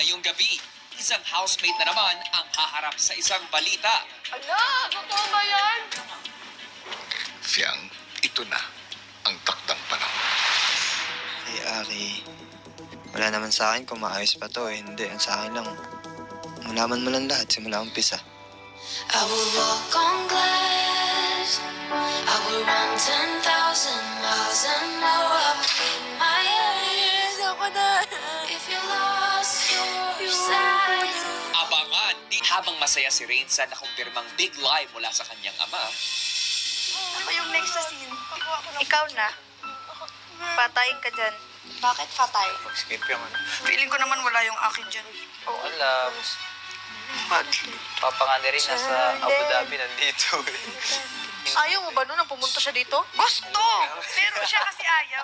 Ngayong gabi, isang housemate na naman ang haharap sa isang balita. Ala, totoo ba yan? Fiang, ito na ang takdang panahon. Hey, Ari. Wala naman sa akin kung maayos pa to. Hindi, ang sa akin lang. Malaman mo lang lahat simula umpisa. I will walk on glass. I will run 10,000 miles and more. I will keep my eyes open. If you lost your sight. Abangan habang masaya si Rain sa nakumpirmang big lie mula sa kanyang ama. Ako yung next sa scene. Ikaw na. Patayin ka dyan. Bakit fatay? Skip yung ano. Feeling ko naman wala yung akin dyan. Alam. Papa nga na rin nasa Abu Dhabi nandito eh. Ayaw mo ba nun ang pumunta siya dito? Gusto! Pero siya kasi ayaw.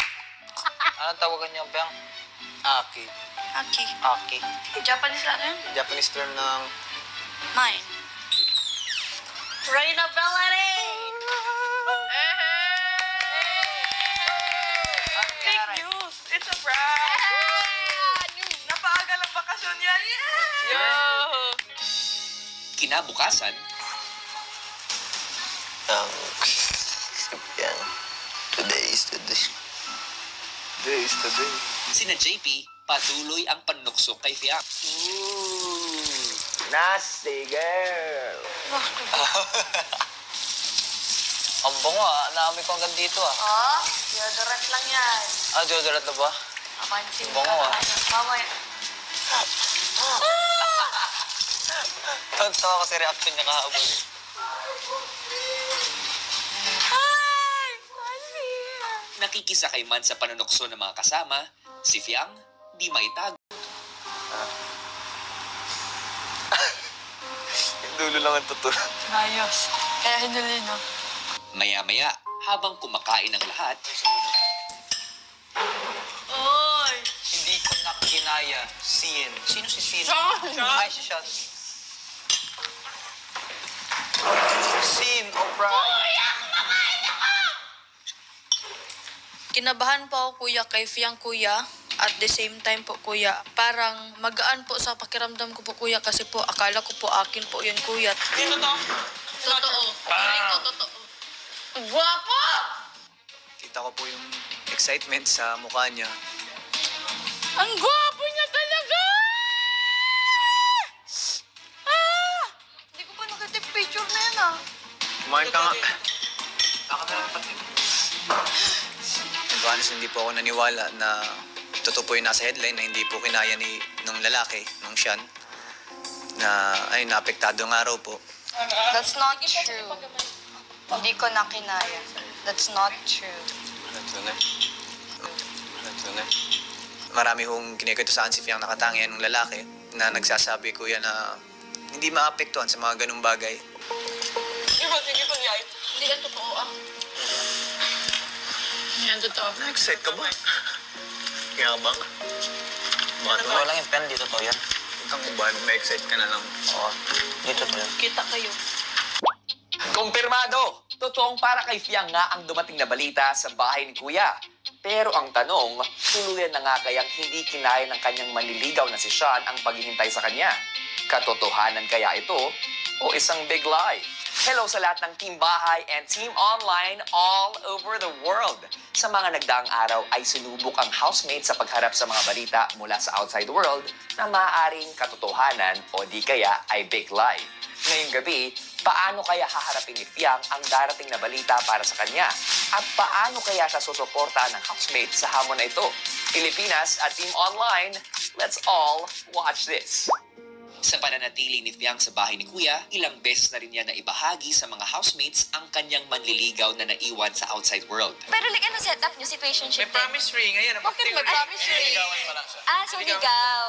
Anong tawagan niyo, Piang? Aki. Aki. Aki. Japanese lang yun? Japanese term ng... Mine. Reyna Bellerin! Fake news! It's a prank! Napaagal ang bakasyon yan! Yo! Kinabukasan, Piang. Today is today. Today is today. sina JP patuloy ang panuksok kay Fiang. Nasty girl! Ang bango ah. Naamoy ko hanggang dito ah. Oh, deodorant lang yan. Ah, deodorant na ba? Kapansin Bango ah. Mamaya. Tawa kasi reaction niya kahabol eh. Nakikisakay man sa panunokso ng mga kasama, si Fiang di maitago. Yung dulo lang ang totoo. Ayos. Kaya hinuli, no? Maya-maya, habang kumakain ang lahat, Oy! Hindi ko na kinaya. Sin. Sino si Sin? Sean! Ay, si Sean. Sin O'Brien. Kinabahan po ako, kuya, kay Fiang, kuya. At the same time po, kuya, parang magaan po sa pakiramdam ko po, kuya, kasi po akala ko po akin po yun, kuya. Sino to? Totoo. Feeling ko totoo. Guwapo! Kita ko po yung excitement sa mukha niya. Ang gwapo niya talaga! Hindi ko pa nakita yung picture na yan, ah. Kumain ka nga. Ako na lang pati. Honest, hindi po ako naniwala na totoo po yung nasa headline na hindi po kinaya ng lalaki, ng Sean, na ay naapektado ng araw po. That's not true. Hindi ko na kinaya. That's not true. Marami hong kinikwento saan si Fiang nakatangi ng lalaki na nagsasabi ko yan na hindi maapektuhan sa mga ganung bagay. Di ba, sige pa niya? Hindi yan totoo, ah. Yan totoo. Na-excite ka ba? Kaya ka bang? Bakit mo? lang yung pen, dito to yan. Huwag kang ubahan, ma-excite ka na lang. Oo, dito to yan. Kita kayo. kumpirmado! Totoong para kay Fiang nga ang dumating na balita sa bahay ni Kuya. Pero ang tanong, tuluyan na nga kayang hindi kinaya ng kanyang manliligaw na si Sean ang paghihintay sa kanya? Katotohanan kaya ito o isang big lie? Hello sa lahat ng Team Bahay and Team Online all over the world. Sa mga nagdaang araw ay sinubok ang housemate sa pagharap sa mga balita mula sa outside world na maaaring katotohanan o di kaya ay big lie. Ngayong gabi, paano kaya haharapin ni Fiang ang darating na balita para sa kanya? At paano kaya siya susuportahan ng housemate sa hamon na ito? Pilipinas at Team Online, let's all watch this. Sa pananatili ni Fiang sa bahay ni Kuya, ilang beses na rin niya na ibahagi sa mga housemates ang kanyang manliligaw na naiwan sa outside world. Pero like, ano setup niyo? Situationship May promise ring. Ayan, Bakit may promise ring? Niligawan pa lang siya. So ligaw.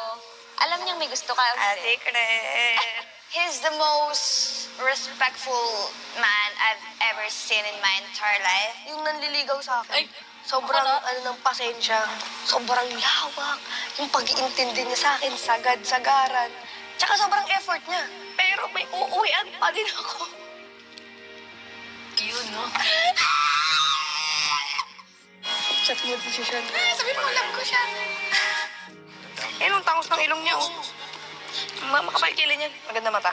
Alam niyang may gusto ka. Ate Cred. He's the most respectful man I've ever seen in my entire life. Yung nanliligaw sa akin. Ay, Sobrang ng pasensya. Sobrang yawak. Yung pag-iintindi niya sa akin, sagad-sagaran. Tsaka sobrang effort niya. Pero may uuwian pa din ako. yun, no? Chat mo din siya. Sabi mo, love ko siya. Eh, nung tangos ng ilong niya, oh. Makapagkilin yan. Maganda mata.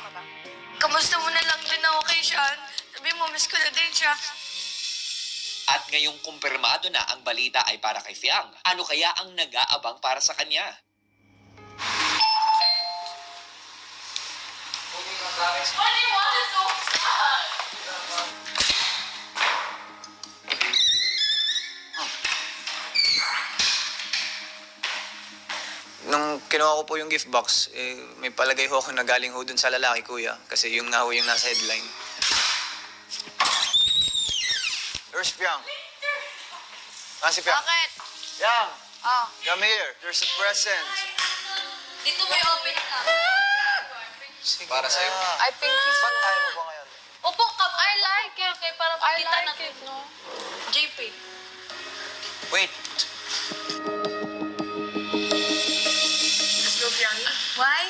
Kamusta mo na lang din ako kay Sean? Sabi mo, miss ko na din siya. At ngayong kumpirmado na ang balita ay para kay Fiang, ano kaya ang nag-aabang para sa kanya? Nung kinuha ko po yung gift box, may palagay ho ako na galing ho dun sa lalaki, kuya. Kasi yung nga ho yung nasa headline. Where's Piang? Si Piang. Bakit? Piang! Oh, Come here. There's a present. dito may open na. Para sa'yo. I think he's... Ba't ayaw mo ba ngayon? Opo, I like it. Okay, para makita natin, no? JP. Wait. Why?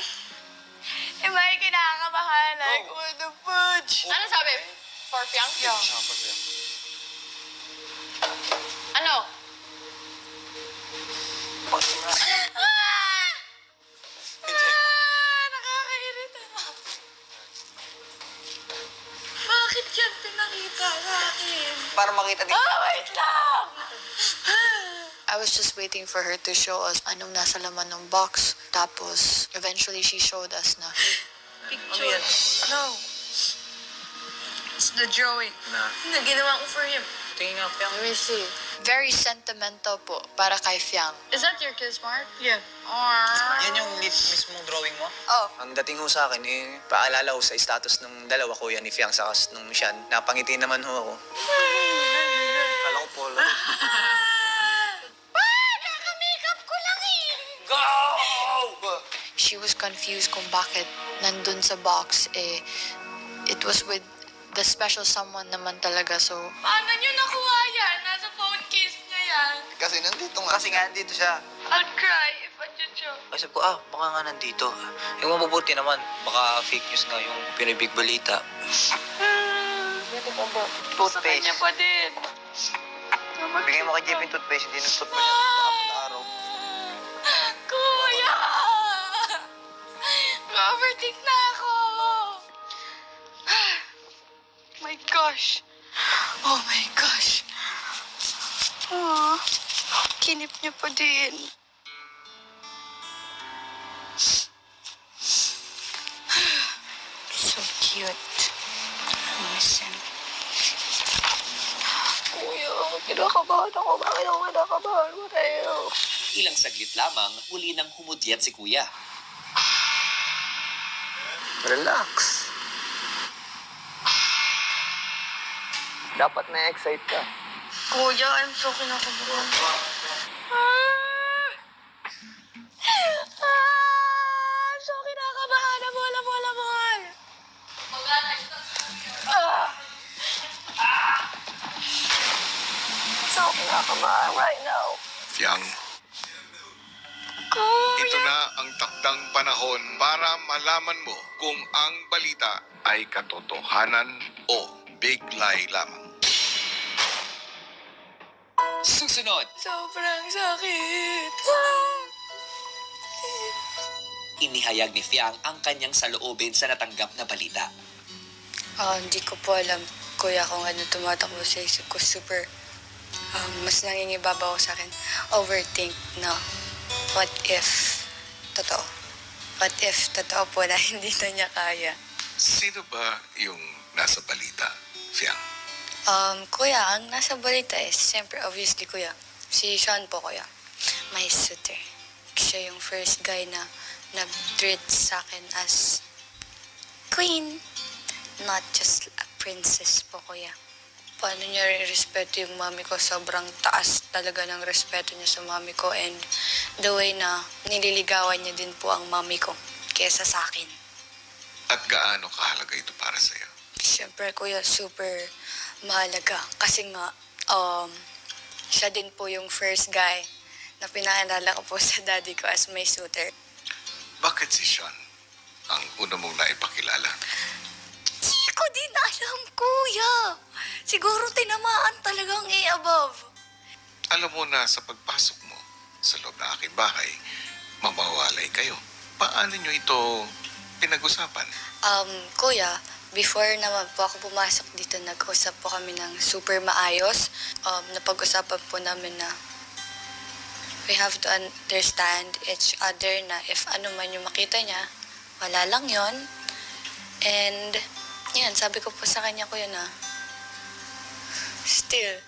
Eh, may kinakabahan. Like, what the fudge? Ano sabi? For Fiang? Yeah. Ano? Nakakairita. Bakit yan pinakita sa akin? Para makita din. Wait lang! I was just waiting for her to show us anong nasa laman ng box. Tapos, eventually she showed us na. Picture. No. It's the drawing. Na ginawa ko for him. Tingin nga, Piang. Let me see. Very sentimental po, para kay Fiang. Is that your kiss mark? Yeah. Yan yung mismong drawing mo? Oh. Ang dating ho sa akin, paalala ko sa status ng dalawa, kuya, ni Fiang sa nung Sean. Napangiti naman ho ako. Kala ko polo. Naka-makeup ko lang eh. Go! She was confused kung bakit nandun sa box, it was with the special someone naman talaga, so... Paano nyo nakuha yan? Nasa phone case niya yan. Kasi nandito nga. Kasi nga nandito siya. I'd cry if I did you. Kasi ko, baka nga nandito. Yung mabubuti naman, baka fake news nga yung pinibig balita. Toothpaste. Niya pa din. Bigay mo kay JP yung toothpaste, hindi nag-toothpaste niya. Apat na araw. Kuya! Ma-overthink na ako. My gosh. Oh my gosh. Aww. Kinip niya pa din. So cute. Listen. Kuya, kinakabahan ako. Bakit ako kinakabahan? What the hell? Ilang saglit lamang, muli nang humudyat si Kuya. Relax. Dapat na-excite ka. Kuya, I'm so kinakabahan. So kinakabahan. Labol. So kinakabahan right now. Fiang, ito na ang takdang panahon para malaman mo kung ang balita ay katotohanan o big lie lamang. Susunod, Sobrang sakit. inihayag ni Fiang ang kanyang saloobin sa natanggap na balita. Hindi ko po alam, kuya, kung ano tumatakbo sa isip ko. Super, mas nangingibabaw sa akin. Overthink na, what if totoo? What if totoo po na hindi na niya kaya? Sino ba yung nasa balita, Fiang? Kuya, ang nasa balita is, siyempre, obviously, kuya, si Sean po, kuya. My suitor. Siya yung first guy na nag-treat sa akin as queen, not just a princess po, kuya. Paano niya respeto yung mami ko? Sobrang taas talaga ng respeto niya sa mami ko, and the way na nililigawan niya din po ang mami ko kesa sa akin. At gaano kahalaga ito para sa'yo? Siyempre, kuya, super mahalaga. Kasi nga, siya din po yung first guy na pinaalala ko po sa daddy ko as my suitor. Bakit si Sean ang una mong naipakilala? Hindi ko din alam, kuya. Siguro tinamaan talagang above. Alam mo na sa pagpasok mo sa loob ng aking bahay, mamawalay kayo. paano nyo ito pinag-usapan? Kuya, before naman po ako pumasok dito, nag-usap po kami ng super maayos. Napag-usapan po namin na we have to understand each other na if ano man yung makita niya, wala lang yon. And, yan, sabi ko po sa kanya, kuya, na still,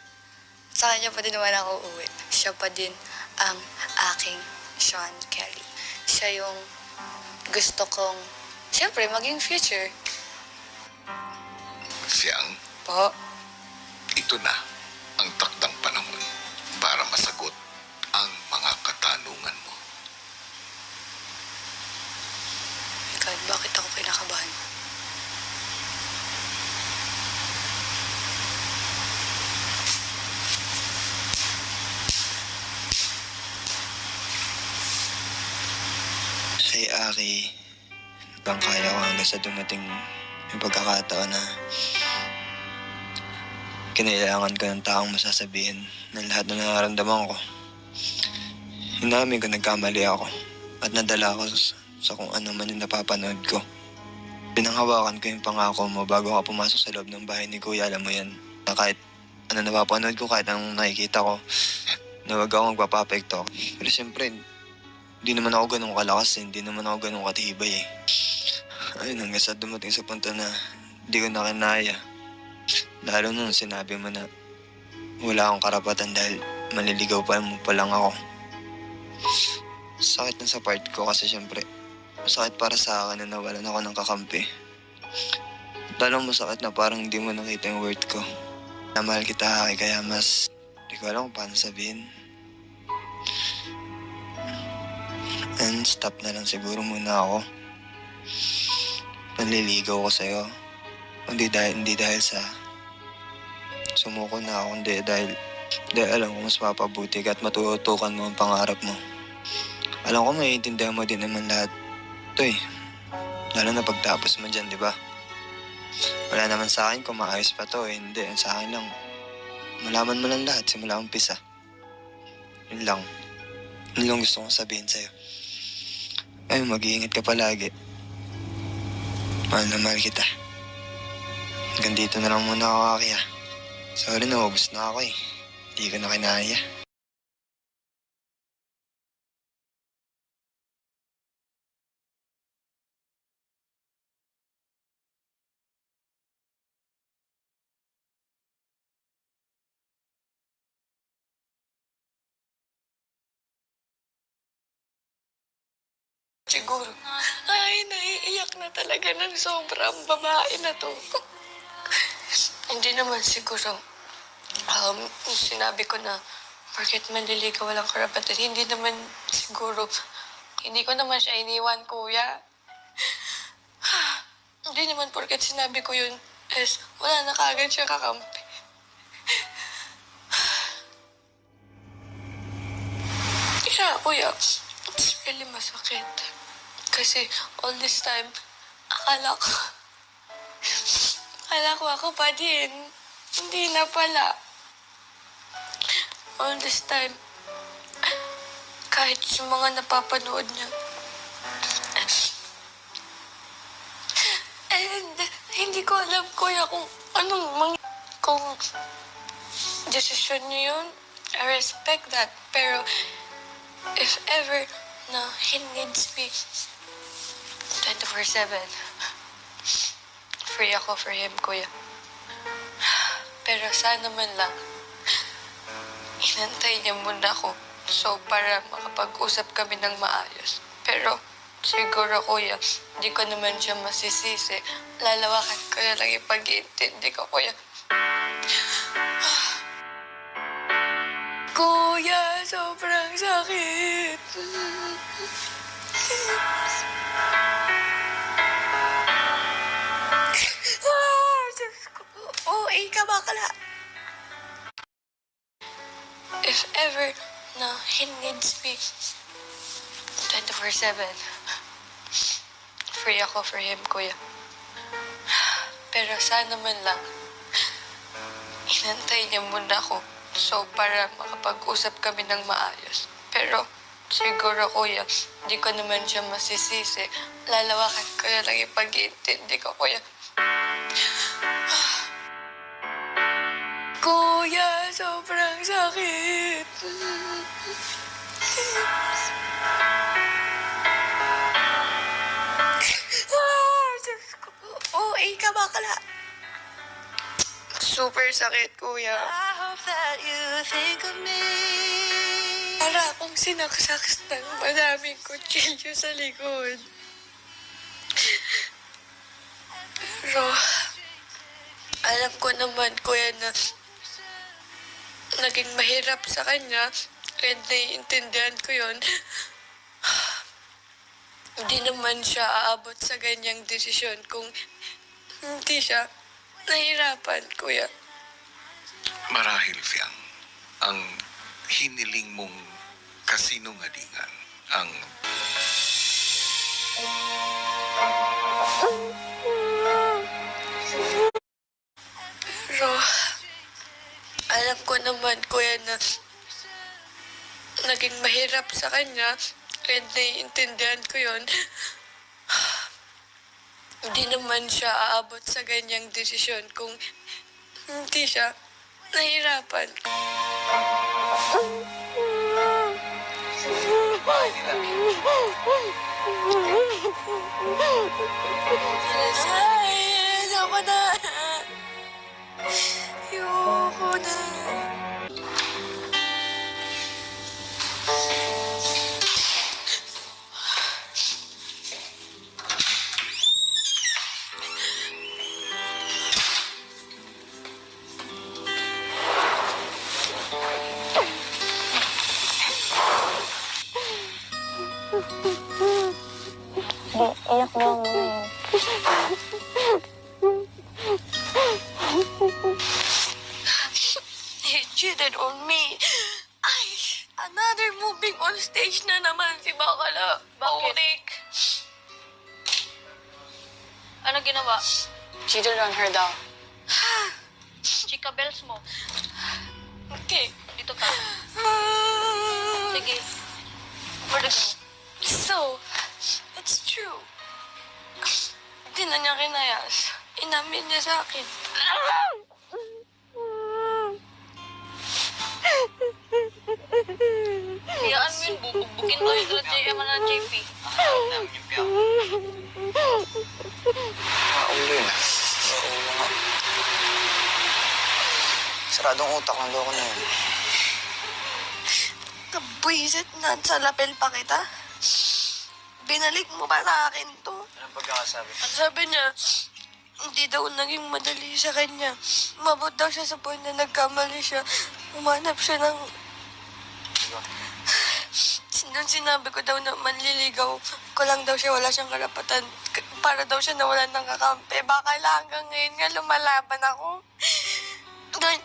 sa kanya pa din naman ako uuwi. Siya pa din ang aking Sean Kelly. Siya yung gusto kong, siyempre, maging future. Siyang, Po. ito na ang takdang panahon para masagot ang mga katanungan mo. God, bakit ako kinakabahan? Hey Aki, bang kaya ko hanggang sa dumating yung pagkakataon na kinailangan ko ng taong masasabihin ng lahat na nararamdaman ko. Inamin ko nagkamali ako at nadala ako sa kung ano man yung napapanood ko. Pinanghawakan ko yung pangako mo bago ako pumasok sa loob ng bahay ni Kuya, alam mo yan. Na kahit ano napapanood ko, kahit anong nakikita ko, na wag ako magpapapekto. Pero siyempre, hindi naman ako ganun kalakas, hindi naman ako ganun katibay eh. Ayun, hanggang sa dumating sa punto na hindi ko na kinaya. Lalo nung sinabi mo na wala akong karapatan dahil manliligaw pa mo pa lang ako. Sakit na sa part ko kasi siyempre, masakit para sa akin na nawalan ako ng kakampi. Lalong masakit na parang hindi mo nakita yung worth ko. Namahal kita, Aki, kaya mas hindi ko alam kung paano sabihin. And stop na lang siguro muna ako. Panliligaw ko sa'yo. Hindi dahil sa sumuko na ako, hindi dahil alam ko mas mapabuti ka at matutukan mo ang pangarap mo. Alam ko maiintindihan mo din naman lahat ito eh. Lalo na pagtapos mo dyan, di ba? Wala naman sa akin kung maayos pa to eh. Hindi, sa akin lang. Malaman mo lang lahat simula umpisa. Yun lang. Yun lang gusto kong sabihin sa'yo. Ay, mag-iingat ka palagi. Mahal na mahal kita. Hanggang dito na lang muna ako, Aki, ah. Sorry, naubos na ako eh. Hindi ko na kinaya. Siguro. Ay, naiiyak na talaga ng sobrang babae na to. Hindi naman siguro. Sinabi ko na, bakit manliligaw walang karapatan, hindi naman siguro. Hindi ko naman siya iniwan, kuya. Hindi naman porket sinabi ko yun, is wala na kagad siya kakampi. Kaya, kuya, it's really masakit. Kasi all this time, akala ko ako pa din. Hindi na pala. All this time, kahit yung mga napapanood niya. And hindi ko alam, kuya, kung desisyon niyo yun. I respect that. Pero if ever na he needs me 24/7, free ako for him, kuya. Pero sana man lang, inantay niya muna ako. So, para makapag-usap kami ng maayos. Pero, siguro, kuya, hindi ko naman siya masisisi. Lalawakan ko na lang yung pag-iintindi ko, kuya. Kuya, sobrang sakit. Diyos ko. Ka bakla. If ever na he needs me 24/7, free ako for him, kuya. Pero sana man lang, inantay niya muna ako. So, para makapag-usap kami ng maayos. Pero, Siguro, kuya, di ko naman siya masisisi. Lalawakan ko na lang yung pag-iintindi ko, kuya. Kuya, sobrang sakit. Diyos ko. OA ka, bakla. Super sakit, kuya. I hope that you think of me. Para akong sinaksak ng madaming kutsilyo sa likod. Pero, alam ko naman, kuya, na naging mahirap sa kanya and naiintindihan ko yun. Hindi naman siya aabot sa ganyang desisyon kung hindi siya nahirapan, kuya. Marahil, Fiang, ang hiniling mong kasinungalingan, ang Pero, alam ko naman, kuya, na naging mahirap sa kanya and naiintindihan ko yun. Hindi naman siya aabot sa ganyang desisyon kung hindi siya nahirapan. Ay, ako na. Ayoko na. Iyak na ako ngayon. He cheated on me. Ay, another moving on stage na naman si Bakala. Bakit? Unik. Ano ginawa? Cheated on her daw. Chika bells mo. Okay. Dito ka. Sige. Where to go? So, it's true. Hindi na niya kinayas. Inamin niya sa akin. Hiyaan mo yun. Bubugbugin tayo sa JM na JP. Ulo yun. Oo nga. Saradong utak ng loko na yun. Kabwisit na sa lapel pa kita. Binalik mo ba sa akin to? Anong pagkakasabi? At sabi niya, hindi daw naging madali sa kanya. Umabot daw siya sa point na nagkamali siya. Umanap siya ng... Nung sinabi ko daw na manliligaw ko lang daw siya, wala siyang karapatan. Para daw siya nawalan ng kakampi. Baka lang hanggang ngayon nga lumalaban ako.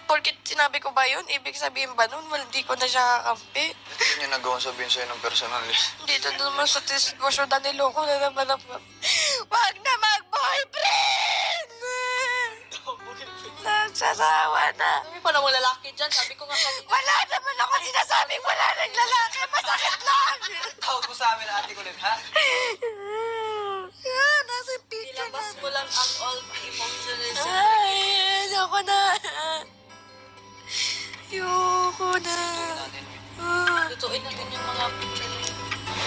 Porkit sinabi ko ba yun, ibig sabihin ba nun, hindi ko na siya kakampi? Hindi niya nagawang sabihin sa'yo ng personal eh. Dito naman sa diskusyon na niloko na naman ako. Wag na mag-boyfriend! Nagsasawa na. Sabi pa namang lalaki dyan. Sabi ko nga kanina. Wala naman ako sinasabing wala ng lalaki. Masakit lang. Tawag mo sa amin ate ko ulit, ha? Nasa yung picture Ilabas na. mo lang ang all the emotions. Ay, ayoko na. Ayoko na. Tutuin natin yung mga picture.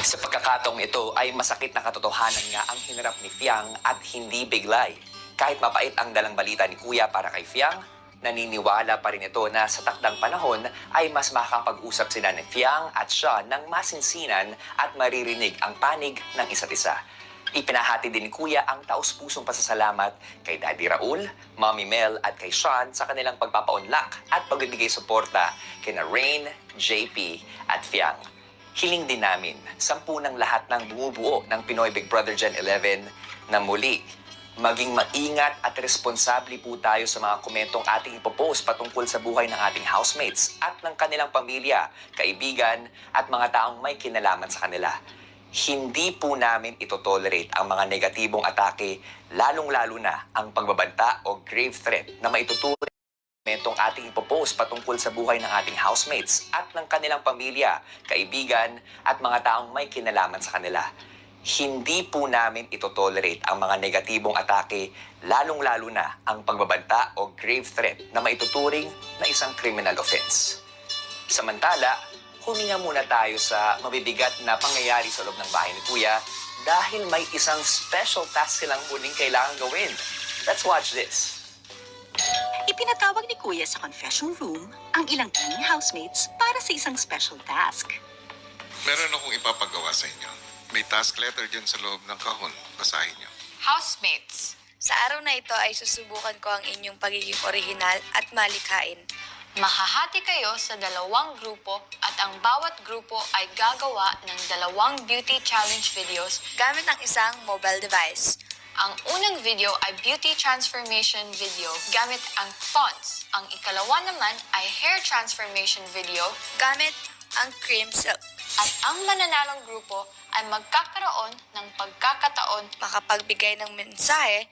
Sa pagkakataong ito ay masakit na katotohanan nga ang hinarap ni Fiang at hindi biglay. Kahit mapait ang dalang balita ni Kuya para kay Fiang, naniniwala pa rin ito na sa takdang panahon ay mas makakapag-usap sila ni Fiang at siya ng masinsinan at maririnig ang panig ng isa't isa. Ipinahati din ni Kuya ang taus-pusong pasasalamat kay Daddy Raul, Mommy Mel at kay Sean sa kanilang pagpapaunlak at pagbibigay suporta kina Rain, JP at Fiang. Hiling din namin, 10 ng lahat ng bumubuo ng Pinoy Big Brother Gen 11 na muli maging maingat at responsable po tayo sa mga komentong ating ipopost patungkol sa buhay ng ating housemates at ng kanilang pamilya, kaibigan at mga taong may kinalaman sa kanila. Hindi po namin ito-tolerate ang mga negatibong atake, lalong-lalo na ang pagbabanta o grave threat na maituturing Mentong ating ipopost patungkol sa buhay ng ating housemates at ng kanilang pamilya, kaibigan at mga taong may kinalaman sa kanila. Hindi po namin itotolerate ang mga negatibong atake, lalong-lalo na ang pagbabanta o grave threat na maituturing na isang criminal offense. Samantala, huminga muna tayo sa mabibigat na pangyayari sa loob ng bahay ni Kuya dahil may isang special task silang muling kailangan gawin. Let's watch this. Ipinatawag ni Kuya sa confession room ang ilang teen housemates para sa isang special task. Meron akong ipapagawa sa inyo. May task letter dyan sa loob ng kahon. Basahin niyo. Housemates, Sa araw na ito ay susubukan ko ang inyong pagiging orihinal at malikhain. mahahati kayo sa 2 grupo at ang bawat grupo ay gagawa ng 2 beauty challenge videos. Gamit ang isang mobile device. Ang unang video ay beauty transformation video gamit ang fonts. Ang ikalawa naman ay hair transformation video Gamit ang cream silk. at ang mananalong grupo ay magkakaroon ng pagkakataon Makapagbigay ng mensahe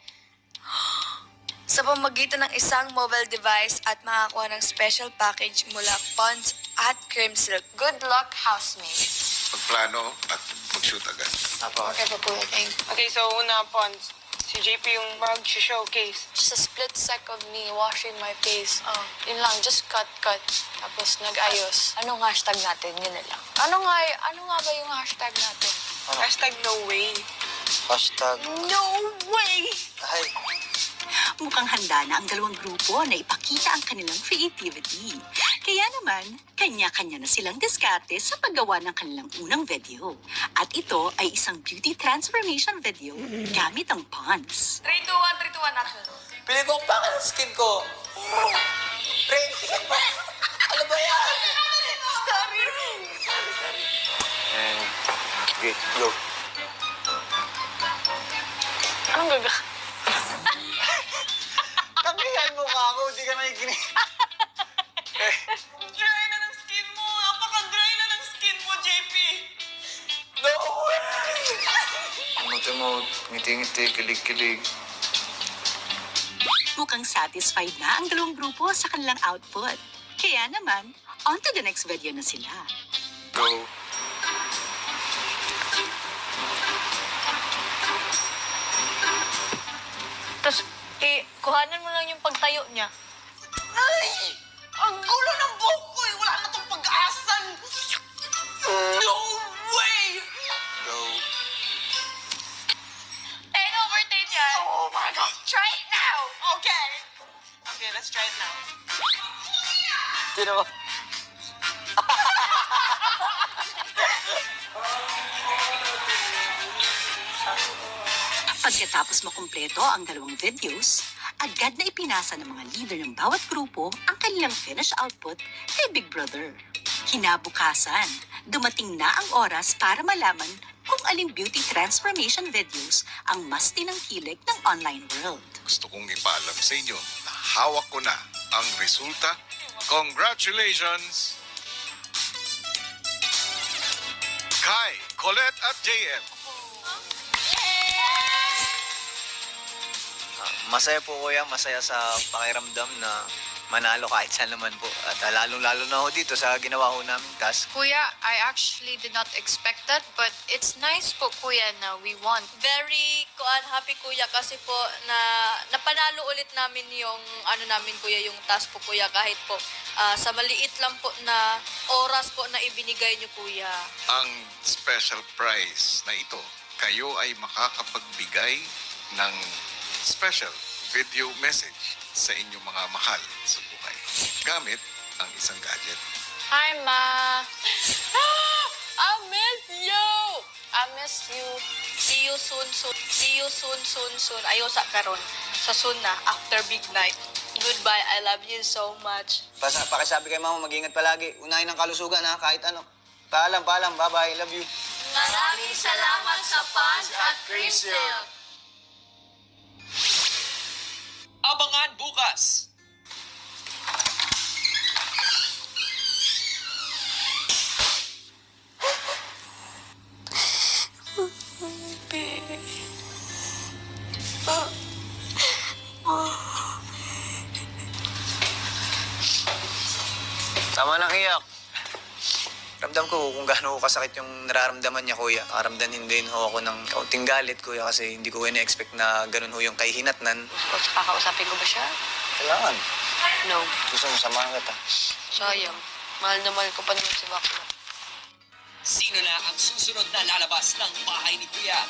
sa pamamagitan ng isang mobile device at makakuha ng special package mula Pond's at Cream Silk. good luck housemates. Magplano at mag-shoot agad. Okay po Kuya, thank you. Okay, so una, Pons. Si JP yung mag-showcase. Just a split sec of me washing my face. Yun lang, just cut. Tapos nag-ayos. Anong hashtag natin? Yun na lang. Ano nga ba yung hashtag natin? Hashtag no way. Hashtag. No way! Ay, Mukhang handa na ang 2 grupo na ipakita ang kanilang creativity. Kaya naman, kanya-kanya na silang diskarte sa paggawa ng kanilang unang video. At ito ay isang beauty transformation video gamit ang Pond's. 3, 2, 1, 3, 2, 1, action. Pili ko ang pangit ng skin ko. Pre, tingnan mo. Ano ba yan? and great, go. Anong gaga? Kapihan mo ka ako, hindi ka nakikinig. Dry na ng skin mo. Napaka-dry na ng skin mo, JP. No way! Emote-emote, ngiti-ngiti, kilig-kilig. Mukhang satisfied na ang 2 grupo sa kanilang output. Kaya naman, on to the next video na sila. Go. Tapos, kuhanan mo lang yung pagtayo niya. Ay! Ang gulo ng buhok ko eh. Wala na itong pag-aasan. No way! Go. Over 10 yan. Oh my God. Try it now! Okay. Okay, let's try it now. Sino mo? Pagkatapos makumpleto ang 2 videos, agad na ipinasa ng mga leader ng bawat grupo ang kanilang finished output kay Big Brother. Kinabukasan, dumating na ang oras para malaman kung aling beauty transformation videos ang mas tinangkilik ng online world. Gusto kong ipaalam sa inyo na hawak ko na ang resulta. Congratulations! Kai, Colette at JM. Masaya po kuya, masaya sa pakiramdam na manalo kahit saan naman po. At lalong-lalo na ho dito sa ginawa ho namin task. Kuya, I actually did not expect that, but it's nice po, Kuya, na we won. Very happy, Kuya, kasi po na napanalo ulit namin yung namin, Kuya, yung task po, Kuya, kahit po sa maliit lang po na oras po na ibinigay niyo, Kuya. Ang special prize na ito, kayo ay makakapagbigay ng special video message sa inyong mga mahal sa buhay gamit ang isang gadget. Hi, Ma! I miss you! I miss you. See you soon. See you soon. Ayaw sa karon. Sa soon na, after big night. Goodbye, I love you so much. Pakisabi kay mama, mag-ingat palagi. Unahin ang kalusugan ha, kahit ano. Paalam, bye-bye, love you. Maraming salamat sa Pons at Cream Silk. Abangan bukas! pakiramdam ko kung gaano kasakit yung nararamdaman niya, kuya. Nakaramdaman din ho ako ng kaunting galit, kuya, kasi hindi ko ina-expect na ganun ho yung kahihinatnan. Kakausapin ko ba siya? Kailangan. No. Gusto mo samahan kita. Sayang. Mahal na mahal ko pa naman si Bakla. Sino na ang susunod na lalabas ng bahay ni Kuya?